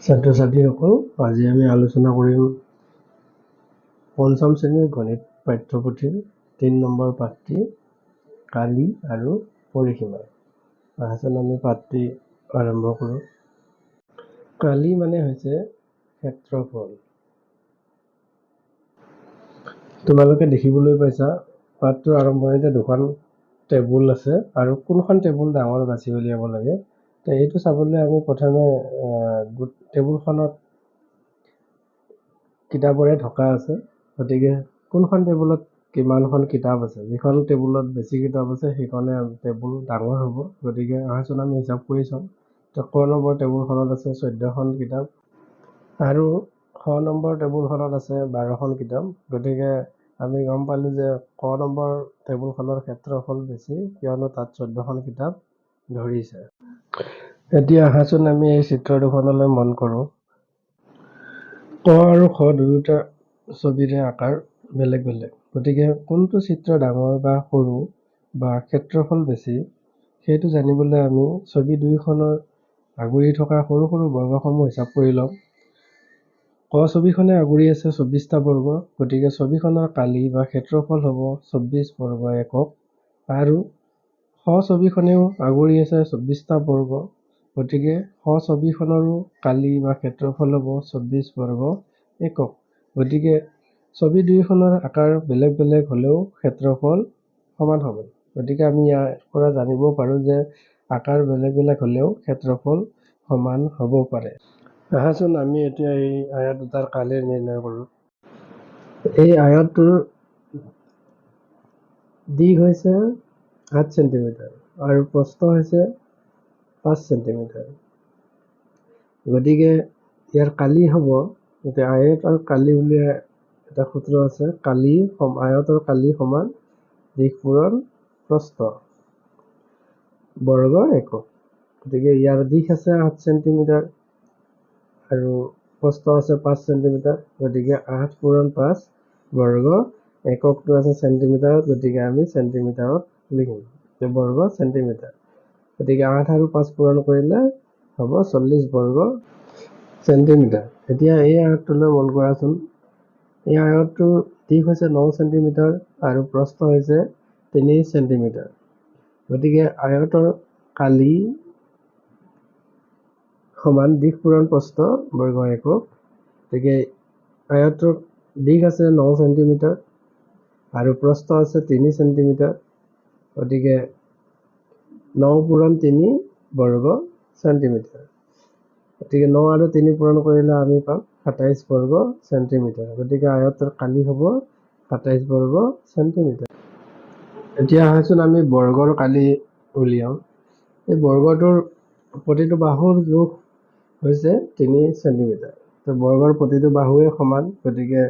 ছাত্ৰ-ছাত্ৰীসকল, আজি আমি আলোচনা কৰিম পঞ্চম শ্ৰেণীৰ গণিত পাঠ্যপুথিৰ ৩ নম্বৰ পাঠটি কালি আৰু পৰিসীমা। আহচোন আমি পাঠটি আৰম্ভ কৰোঁ। কালি মানে হৈছে ক্ষেত্ৰফল। তোমালোকে দেখিবলৈ পাইছা পাঠটোৰ আৰম্ভণিতে দুখন টেবুল আছে আৰু কোনখন টেবুল ডাঙৰ বাছি উলিয়াব লাগে। তো এইটো চাবলৈ আমি প্ৰথমে টেবুলখনত কিতাপৰে ঢকা আছে, গতিকে কোনখন টেবুলত কিমানখন কিতাপ আছে। যিখন টেবুলত বেছি কিতাপ আছে সেইখনে টেবুল ডাঙৰ হ'ব। গতিকে আহচোন আমি হিচাপ কৰি চাওঁ। তো ক নম্বৰ টেবুলখনত আছে 14খন কিতাপ আৰু খ নম্বৰ টেবুলখনত আছে 12খন কিতাপ। গতিকে আমি গম পালোঁ যে ক নম্বৰ টেবুলখনৰ ক্ষেত্ৰফল বেছি, কিয়নো তাত 14খন কিতাপ ধৰিছে। এতিয়া আহাচোন আমি এই চিত্ৰ দুখনলৈ মন কৰোঁ। ক আৰু খ দুয়োটা ছবিৰে আকাৰ বেলেগ বেলেগ। গতিকে কোনটো চিত্ৰ ডাঙৰ বা সৰু বা ক্ষেত্ৰফল বেছি সেইটো জানিবলৈ আমি ছবি দুয়োখনৰ আগুৰি থকা সৰু সৰু বৰ্গসমূহ হিচাপ কৰি ল'ম। ক ছবিখনে আগুৰি আছে 24টা বৰ্গ, গতিকে ছবিখনৰ কালি বা ক্ষেত্ৰফল হ'ব 24 বৰ্গ একক। আৰু খ ছবিখনেও আগুৰি আছে 24টা বৰ্গ, গতিকে খ ছবিখনৰো কালি বা ক্ষেত্ৰফল হ'ব 24 বৰ্গ একক। গতিকে ছবি দুয়োখনৰ আকাৰ বেলেগ বেলেগ হ'লেও ক্ষেত্ৰফল সমান হ'ব। গতিকে আমি ইয়াৰ পৰা জানিব পাৰোঁ যে আকাৰ বেলেগ বেলেগ হ'লেও ক্ষেত্ৰফল সমান হ'ব পাৰে। আহাচোন আমি এতিয়া এই আয়ত দুটাৰ কালি নিৰ্ণয় কৰোঁ। এই আয়তটোৰ দিশ হৈছে 8 চেণ্টিমিটাৰ আৰু প্ৰস্থ হৈছে 5 চেণ্টিমিটাৰ। গতিকে ইয়াৰ কালি হ'ব, এতিয়া আয়ত আৰু কালি উলিয়াই এটা সূত্ৰ আছে, আয়তৰ কালি সমান দিশ পূৰণ প্ৰস্থ বৰ্গ একক। গতিকে ইয়াৰ দিশ আছে 8 চেণ্টিমিটাৰ আৰু প্ৰস্থ আছে 5 চেণ্টিমিটাৰ। গতিকে 8 পূৰণ 5 বৰ্গ এককটো আছে চেণ্টিমিটাৰত, গতিকে আমি চেণ্টিমিটাৰত লিখিম বৰ্গ চেণ্টিমিটাৰ। গতিকে 8 আৰু 5 পূৰণ কৰিলে হ'ব 40 বৰ্গ চেণ্টিমিটাৰ। এতিয়া এই আয়তটোলৈ মন কৰাচোন। এই আয়তটোৰ দিশ হৈছে 9 চেণ্টিমিটাৰ আৰু প্ৰস্থ হৈছে 3 চেণ্টিমিটাৰ। গতিকে আয়তৰ কালি সমান দিশ পূৰণ প্ৰস্থ বৰ্গ একক। গতিকে আয়তৰ দিশ আছে 9 চেণ্টিমিটাৰ আৰু প্ৰস্থ আছে 3 চেণ্টিমিটাৰ। গতিকে 9 পূৰণ 3 বৰ্গ চেণ্টিমিটাৰ। গতিকে 9 আৰু 3 পূৰণ কৰিলে আমি পাম 27 বৰ্গ চেণ্টিমিটাৰ। গতিকে আয়তৰ কালি হ'ব 27 বৰ্গ চেণ্টিমিটাৰ। এতিয়া আহাচোন আমি বৰ্গৰ কালি উলিয়াওঁ। এই বৰ্গটোৰ প্ৰতিটো বাহুৰ জোখ হৈছে 3 চেণ্টিমিটাৰ। তো বৰ্গৰ প্ৰতিটো বাহুৱে সমান, গতিকে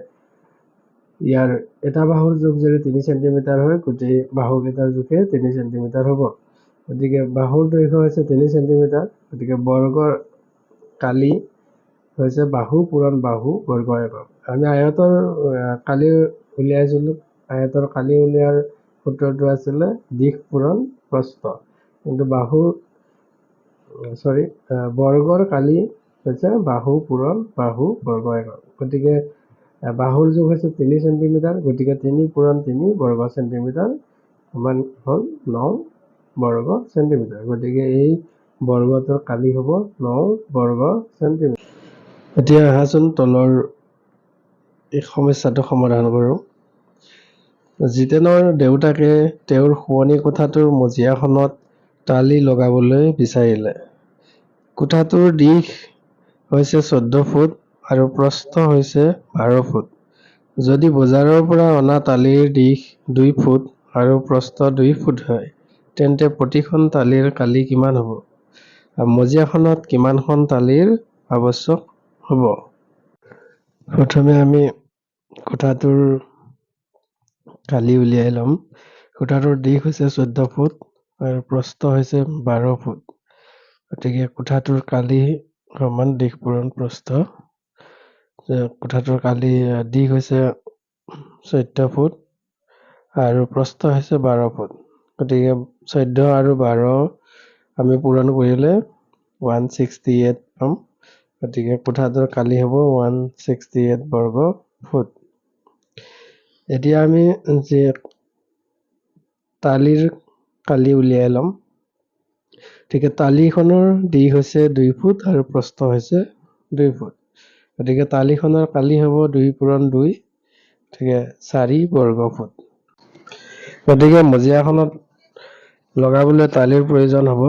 ইয়াৰ এটা বাহুৰ জোখ যদি 3 চেণ্টিমিটাৰ হয়, গোটেই বাহুকেইটাৰ জোখে 3 চেণ্টিমিটাৰ হ'ব। গতিকে বাহুৰ দৈৰ্ঘ্য হৈছে 3 চেণ্টিমিটাৰ। গতিকে বৰ্গৰ কালি হৈছে বাহু পূৰণ বাহু বৰ্গ একক। আমি আয়তৰ কালি উলিয়াইছিলোঁ। আয়তৰ কালি উলিয়াৰ সূত্ৰটো আছিলে দিশ পূৰণ প্ৰস্থ, কিন্তু বৰ্গৰ কালি হৈছে বাহু পূৰণ বাহু বৰ্গ একক। গতিকে বাহুৰ জোখ হৈছে 3 চেণ্টিমিটাৰ, গতিকে 3 পূৰণ 3 বৰ্গ চেণ্টিমিটাৰ সমান হ'ল 9 বৰ্গ চেণ্টিমিটাৰ। গতিকে এই বৰ্গটোৰ কালি হ'ব 9 বৰ্গ চেণ্টিমিটাৰ। এতিয়া আহাচোন তলৰ এই সমস্যাটো সমাধান কৰোঁ। জিতেনৰ দেউতাকে তেওঁৰ শোৱনি কোঠাটোৰ মজিয়াখনত টালি লগাবলৈ বিচাৰিলে। কোঠাটোৰ দিশ হৈছে 14 ফুট আৰু প্ৰস্থ হৈছে 12 ফুট। যদি বজাৰৰ পৰা অনা টালিৰ দিশ 2 ফুট আৰু প্ৰস্থ 2 ফুট হয়, তেন্তে প্ৰতিখন টালিৰ কালি কিমান হ'ব? মজিয়াখনত কিমানখন টালিৰ আৱশ্যক হ'ব? প্ৰথমে আমি কোঠাটোৰ কালি উলিয়াই ল'ম। কোঠাটোৰ দিশ হৈছে 14 ফুট আৰু প্ৰস্থ হৈছে 12 ফুট। গতিকে কোঠাটোৰ কালি সমান দিশ পূৰণ প্ৰস্থ। কোঠাটোৰ কালি দিশ হৈছে 14 ফুট আৰু প্ৰস্থ হৈছে 12 ফুট। গতিকে 14 আৰু 12 আমি পূৰণ কৰিলে 168 পাম। গতিকে কোঠাটোৰ কালি হ'ব 168 বৰ্গ ফুট। এতিয়া আমি যে তালিৰ কালি উলিয়াই ল'ম। গতিকে তালিখনৰ দিশ হৈছে 2 ফুট আৰু প্ৰস্থ হৈছে 2 ফুট। গতিকে তালিখনৰ কালি হ'ব 2 পূৰণ 2, গতিকে 4 বৰ্গ ফুট। গতিকে মজিয়াখনত লগাবলৈ তালিৰ প্ৰয়োজন হ'ব।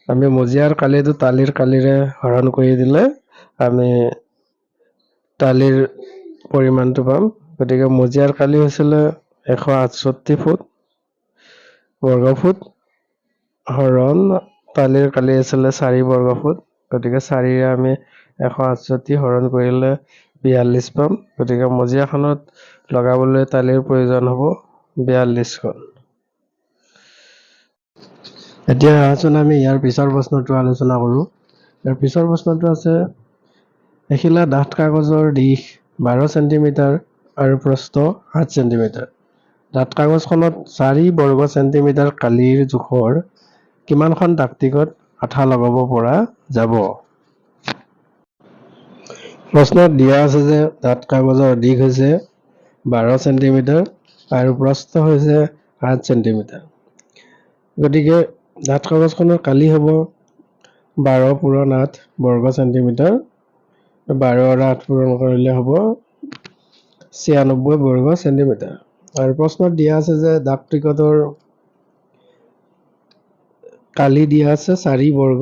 আমি মজিয়াৰ কালিটো তালিৰ কালিৰে হৰণ কৰি দিলে আমি তালিৰ পৰিমাণটো পাম। গতিকে মজিয়াৰ কালি হৈছিলে 168 ফুট বৰ্গ ফুট হৰণ তালিৰ কালি আছিলে 4 বৰ্গ ফুট। গতিকে 4ৰে আমি 168 হৰণ কৰিলে 42 পাম। গতিকে মজিয়াখনত লগাবলৈ তালিৰ প্ৰয়োজন হ'ব 42খন। এতিয়া আহচোন আমি ইয়াৰ পিছৰ প্ৰশ্নটো আলোচনা কৰোঁ। ইয়াৰ পিছৰ প্ৰশ্নটো আছে এখিলা ডাঠ কাগজৰ দিশ 12 চেণ্টিমিটাৰ আৰু প্ৰস্থ 8 চেণ্টিমিটাৰ। ডাঠ কাগজখনত 4 বৰ্গ চেণ্টিমিটাৰ কালিৰ জোখৰ কিমানখন ডাকটিকত আঠা লগাব পৰা যাব? প্ৰশ্নত দিয়া আছে যে ডাঠ কাগজৰ দিশ হৈছে 12 চেণ্টিমিটাৰ আৰু প্ৰস্থ হৈছে 8 চেণ্টিমিটাৰ। গতিকে ডাঠ কাগজখনৰ কালি হ'ব 12 পূৰণ 8 বৰ্গ চেণ্টিমিটাৰ। 12 আৰু 8 পূৰণ কৰিলে হ'ব 96 বৰ্গ চেণ্টিমিটাৰ। আৰু প্ৰশ্নত দিয়া আছে যে ডাকটিকটৰ কালি দিয়া আছে 4 বৰ্গ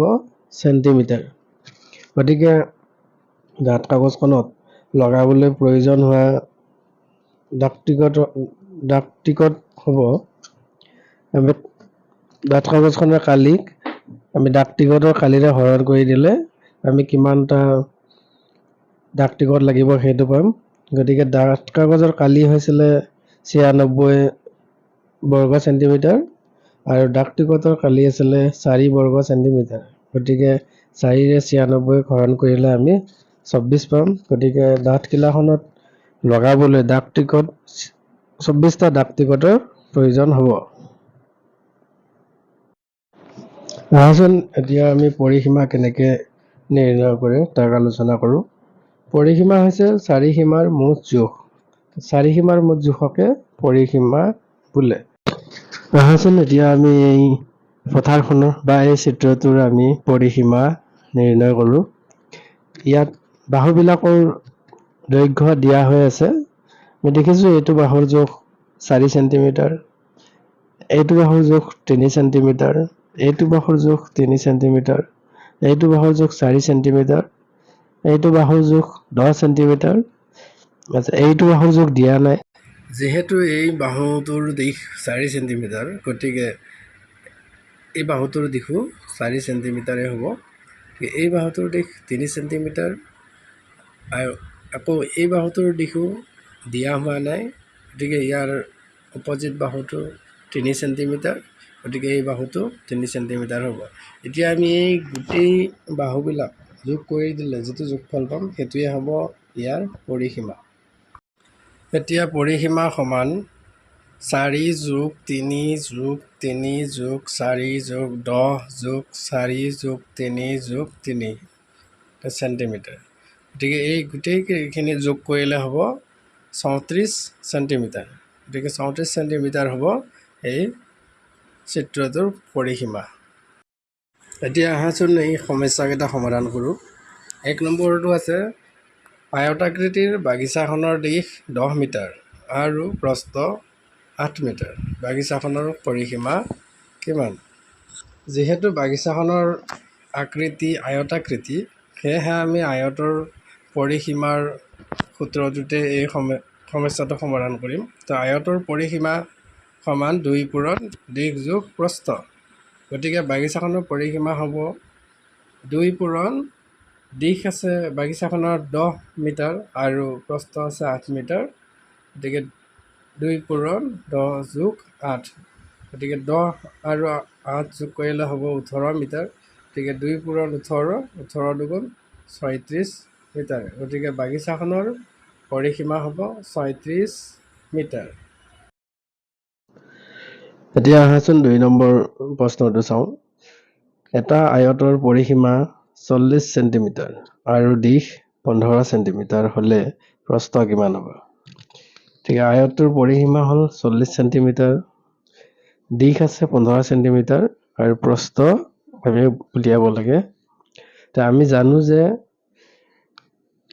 চেণ্টিমিটাৰ। গতিকে ডাঠ কাগজখনত লগাবলৈ প্ৰয়োজন হোৱা ডাকটিকট হ'ব আমি ডাঠ কাগজখনৰ কালিক আমি ডাকটিকটৰ কালিৰে হৰণ কৰি দিলে আমি কিমানটা ডাকটিকট লাগিব সেইটো পাম। গতিকে ডাঠ কাগজৰ কালি হৈছিলে 96 বৰ্গ চেণ্টিমিটাৰ আৰু ডাকটিকটৰ কালি আছিলে 4 বৰ্গ চেণ্টিমিটাৰ। গতিকে 4ৰে 96 হৰণ কৰিলে আমি 24 পাম। গতিকে ডাঠকিলাখনত লগাবলৈ ডাকটিকট 24টা ডাকটিকটৰ প্ৰয়োজন হ'ব। আহচোন এতিয়া আমি পৰিসীমা কেনেকৈ নিৰ্ণয় কৰে তাক আলোচনা কৰোঁ। পৰিসীমা হৈছে 4 সীমাৰ মুঠ জোখ। 4 সীমাৰ মুঠ জোখকে পৰিসীমা বোলে। আহচোন এতিয়া আমি এই পথাৰখনৰ বা এই চিত্ৰটোৰ আমি পৰিসীমা নিৰ্ণয় কৰোঁ। ইয়াত বাহুবিলাকৰ দৈৰ্ঘ্য দিয়া হৈ আছে। আমি দেখিছোঁ এইটো বাহুৰ জোখ 4 চেণ্টিমিটাৰ, এইটো বাহুৰ জোখ 3 চেণ্টিমিটাৰ, এইটো বাহুৰ জোখ 3 চেণ্টিমিটাৰ, এইটো বাহুৰ জোখ 4 চেণ্টিমিটাৰ, এইটো বাহুৰ জোখ 10 চেণ্টিমিটাৰ। এইটো বাহুৰ জোখ দিয়া নাই। যিহেতু এই বাহুটোৰ দিশ 4 চেণ্টিমিটাৰ, গতিকে এই বাহুটোৰ দিশো 4 চেণ্টিমিটাৰে হ'ব। এই বাহুটোৰ দিশ 3 চেণ্টিমিটাৰ আৰু আকৌ এই বাহুটোৰ দিশো দিয়া হোৱা নাই। গতিকে ইয়াৰ অপজিট বাহুটো 3 চেণ্টিমিটাৰ, গতিকে এই বাহুটো 3 চেণ্টিমিটাৰ হ'ব। এতিয়া আমি এই গোটেই বাহুবিলাক যোগ কৰি দিলে যিটো যোগফল পাম সেইটোৱে হ'ব ইয়াৰ পৰিসীমা। এতিয়া পৰিসীমা সমান 4 যোগ 3 যোগ 3 যোগ 4 যোগ 10 যোগ 4 যোগ 3 যোগ 3 চেণ্টিমিটাৰ। গতিকে এই গোটেইখিনি যোগ কৰিলে হ'ব 34 চেণ্টিমিটাৰ। গতিকে 34 চেণ্টিমিটাৰ হ'ব এই চিত্ৰটোৰ পৰিসীমা। এতিয়া আহাচোন এই সমস্যাকেইটা সমাধান কৰোঁ। 1 নম্বৰটো আছে আয়তাকৃতিৰ বাগিচাখনৰ দিশ 10 মিটাৰ আৰু প্ৰস্থ 8 মিটাৰ। বাগিচাখনৰ পৰিসীমা কিমান? যিহেতু বাগিচাখনৰ আকৃতি আয়তাকৃতি, সেয়েহে আমি আয়তৰ পৰিসীমাৰ সূত্ৰটোতে এই সমস্যাটো সমাধান কৰিম। তো আয়তৰ পৰিসীমা সমান 2 পূৰণ দিশ যোগ প্ৰস্থ। গতিকে বাগিচাখনৰ পৰিসীমা হ'ব 2 পূৰণ দিশ আছে বাগিচাখনৰ 10 মিটাৰ আৰু প্ৰস্থ আছে 8 মিটাৰ। গতিকে 2 পূৰণ 10 যোগ 8। গতিকে 10 আৰু 8 যোগ কৰিলে হ'ব 18 মিটাৰ। গতিকে 2 পূৰণ 18, 18 দুগুণ 36 মিটাৰ। গতিকে বাগিচাখনৰ পৰিসীমা হ'ব 36 মিটাৰ। এতিয়া আহাচোন 2 নম্বৰ প্ৰশ্নটো চাওঁ। এটা আয়তৰ পৰিসীমা 40 সেণ্টিমিটাৰ আৰু দিশ 15 সেণ্টিমিটাৰ হলে প্ৰস্থ কিমান হ'ব? ঠিক আছে, আয়তটোৰ পৰিসীমা হ'ল 40 সেণ্টিমিটাৰ, দিশ আছে 15 সেণ্টিমিটাৰ আৰু প্ৰস্থ আমি উলিয়াব লাগে। আমি জানো যে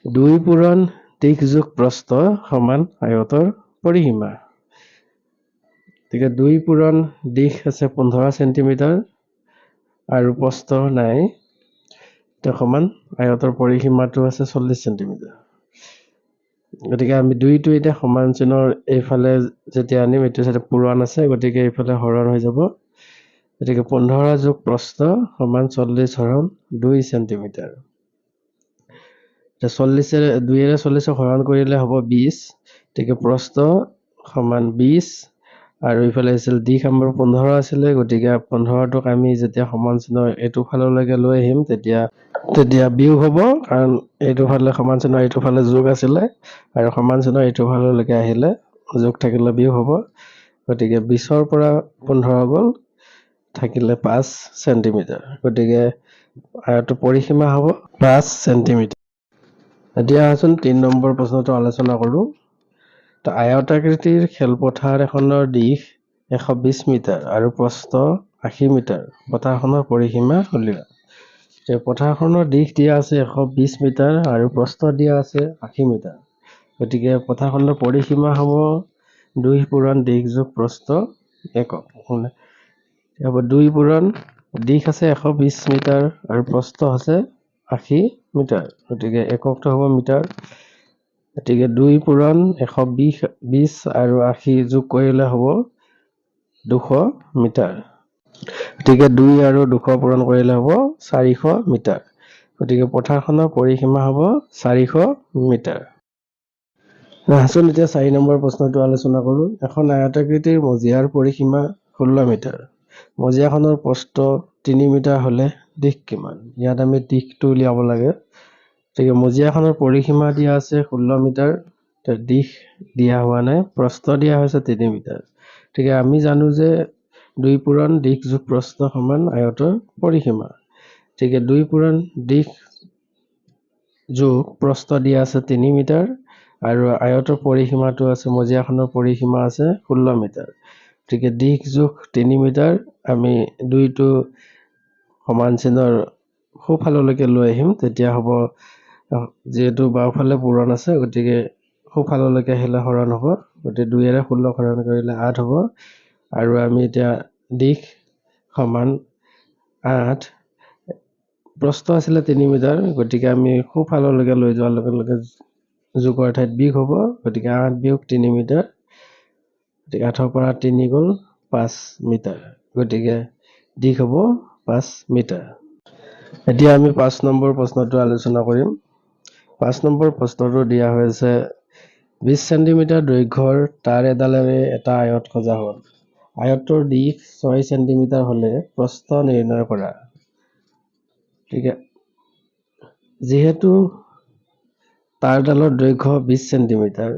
2 পূৰণ দিশ যোগ প্ৰস্থ সমান আয়তৰ পৰিসীমা। গতিকে 2 পূৰণ দিশ আছে 15 সেণ্টিমিটাৰ আৰু প্ৰস্থ নাই, সমান আয়তৰ পৰিসীমাটো আছে 40 সেণ্টিমিটাৰ। গতিকে আমি 2টো এতিয়া সমান চিহ্নৰ এইফালে যেতিয়া আনিম, এইটো চাইডে পূৰণ আছে, গতিকে এইফালে হৰণ হৈ যাব। গতিকে 15 যোগ প্ৰস্থ সমান 40 হৰণ 2 সেণ্টিমিটাৰ। 2ৰে 40 হৰণ কৰিলে হ'ব 20, গতিকে প্ৰস্থ সমান 20 আৰু ইফালে আছিল দিশ আমাৰ 15 আছিলে, গতিকে 15টোক আমি যেতিয়া সমান চিহ্ন এইটো ফাললৈকে লৈ আহিম তেতিয়া বিয়োগ হ'ব, কাৰণ এইটো ফালে সমান চিহ্ন এইটো ফালে যোগ আছিলে আৰু সমান চিহ্ন এইটো ফাললৈকে আহিলে যোগ থাকিলে বিয়োগ হ'ব। গতিকে 20ৰ পৰা 15 গ'ল, থাকিলে 5 সেণ্টিমিটাৰ। গতিকে আয়তৰ পৰিসীমা হ'ব 5 সেণ্টিমিটাৰ। এতিয়া আহচোন 3 নম্বৰ প্ৰশ্নটো আলোচনা কৰোঁ। আয়তাকৃতিৰ খেলপথাৰ এখনৰ দিশ 120 মিটাৰ আৰু প্ৰস্থ 80 মিটাৰ। পথাৰখনৰ পৰিসীমা উলিওৱা। পথাৰখনৰ দিশ দিয়া আছে 120 মিটাৰ আৰু প্ৰস্থ দিয়া আছে 80 মিটাৰ। গতিকে পথাৰখনৰ পৰিসীমা হ'ব 2 পূৰণ দিশ যোগ প্ৰস্থ একক। 2 পূৰণ দিশ আছে 120 মিটাৰ আৰু প্ৰস্থ আছে 80 মিটাৰ। গতিকে এককটো হ'ব মিটাৰ। গতিকে 2 পূৰণ 120 আৰু 80 যোগ কৰিলে হ'ব 200 মিটাৰ। গতিকে 2 আৰু 200 পূৰণ কৰিলে হ'ব 400 মিটাৰ। গতিকে পথাৰখনৰ পৰিসীমা হ'ব 400 মিটাৰ। আহচোন এতিয়া 4 নম্বৰ প্ৰশ্নটো আলোচনা কৰোঁ। এখন আয়তাকৃতিৰ মজিয়াৰ পৰিসীমা 16 মিটাৰ। মজিয়াখনৰ প্ৰস্থ 3 মিটাৰ হলে দিশ কিমান? ইয়াত আমি দিশটো উলিয়াব লাগে। গতিকে মজিয়াখনৰ পৰিসীমা দিয়া আছে 16 মিটাৰ, দিশ দিয়া হোৱা নাই, প্ৰস্থ দিয়া হৈছে 3 মিটাৰ। গতিকে আমি জানো যে 2 পূৰণ দিশ যোগ প্ৰস্থ সমান আয়তৰ পৰিসীমা। গতিকে 2 পূৰণ দিশ যোগ প্ৰস্থ দিয়া আছে 3 মিটাৰ আৰু আয়তৰ পৰিসীমাটো আছে, মজিয়াখনৰ পৰিসীমা আছে 16 মিটাৰ। গতিকে দিশ যোগ 3 মিটাৰ, আমি 2টো সমান চিহ্নৰ সোঁফাললৈকে লৈ আহিম, তেতিয়া হ'ব, যিহেতু বাওঁফালে পূৰণ আছে গতিকে সোঁফাললৈকে আহিলে হৰণ হ'ব। গতিকে 2ৰে 16 হৰণ কৰিলে 8 হ'ব আৰু আমি এতিয়া দিশ সমান 8, প্ৰস্থ আছিলে 3 মিটাৰ, গতিকে আমি সোঁফাললৈকে লৈ যোৱাৰ লগে লগে যোগৰ ঠাইত বিয়োগ হ'ব। গতিকে 8 বিয়োগ 3 মিটাৰ, গতিকে 8ৰ পৰা 3 গ'ল 5 মিটাৰ। গতিকে দিশ হ'ব 5 মিটাৰ। এতিয়া আমি 5 নম্বৰ প্ৰশ্নটো আলোচনা কৰিম। 5 নম্বৰ প্ৰশ্নটো দিয়া হৈছে 20 সেণ্টিমিটাৰ দৈৰ্ঘ্যৰ তাঁৰ এডালেৰে এটা আয়ত সজা হ'ল। আয়তটোৰ দিশ 6 সেণ্টিমিটাৰ হলে প্ৰস্থ নিৰ্ণয় কৰা। যিহেতু তাঁৰডালৰ দৈৰ্ঘ্য 20 সেণ্টিমিটাৰ,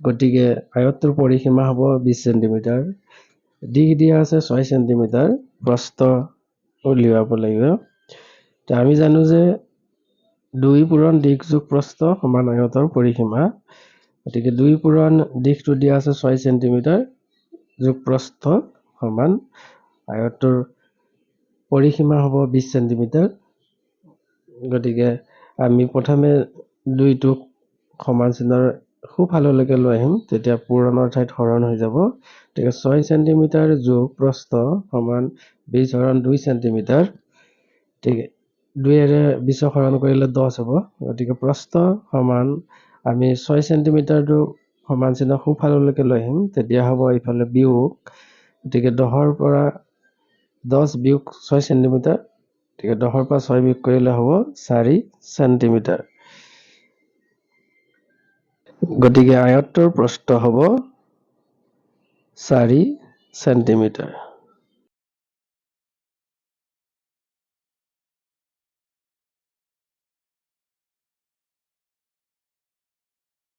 গতিকে আয়তটোৰ পৰিসীমা হ'ব 20 সেণ্টিমিটাৰ, দিশ দিয়া আছে 6 সেণ্টিমিটাৰ, প্ৰস্থ উলিয়াব লাগিব। আমি জানো যে 2 পূৰণ দিশ যোগ প্ৰস্থ সমান আয়তৰ পৰিসীমা। গতিকে 2 পূৰণ দিশটো দিয়া আছে 6 সেণ্টিমিটাৰ যোগ প্ৰস্থ সমান আয়তটোৰ পৰিসীমা হ'ব 20 সেণ্টিমিটাৰ। গতিকে আমি প্ৰথমে 2টোক সমান চিহ্নৰ সোঁফাললৈকে লৈ আহিম, তেতিয়া পূৰণৰ ঠাইত হৰণ হৈ যাব। গতিকে 6 সেণ্টিমিটাৰ যোগ প্ৰস্থ সমান 20 হৰণ 2 সেণ্টিমিটাৰ। ঠিক 2ৰে 20 হৰণ কৰিলে 10 হ'ব। গতিকে প্ৰস্থ সমান, আমি 6 সেণ্টিমিটাৰটো সমান চিহ্ন সোঁফাললৈকে লৈ আহিম, তেতিয়া হ'ব ইফালে বিয়োগ। গতিকে 10ৰ পৰা 10 বিয়োগ 6 সেণ্টিমিটাৰ, গতিকে 10ৰ পৰা 6 বিয়োগ কৰিলে হ'ব 4 সেণ্টিমিটাৰ। গতিকে আয়তটোৰ প্ৰস্থ হ'ব 4 সেণ্টিমিটাৰ।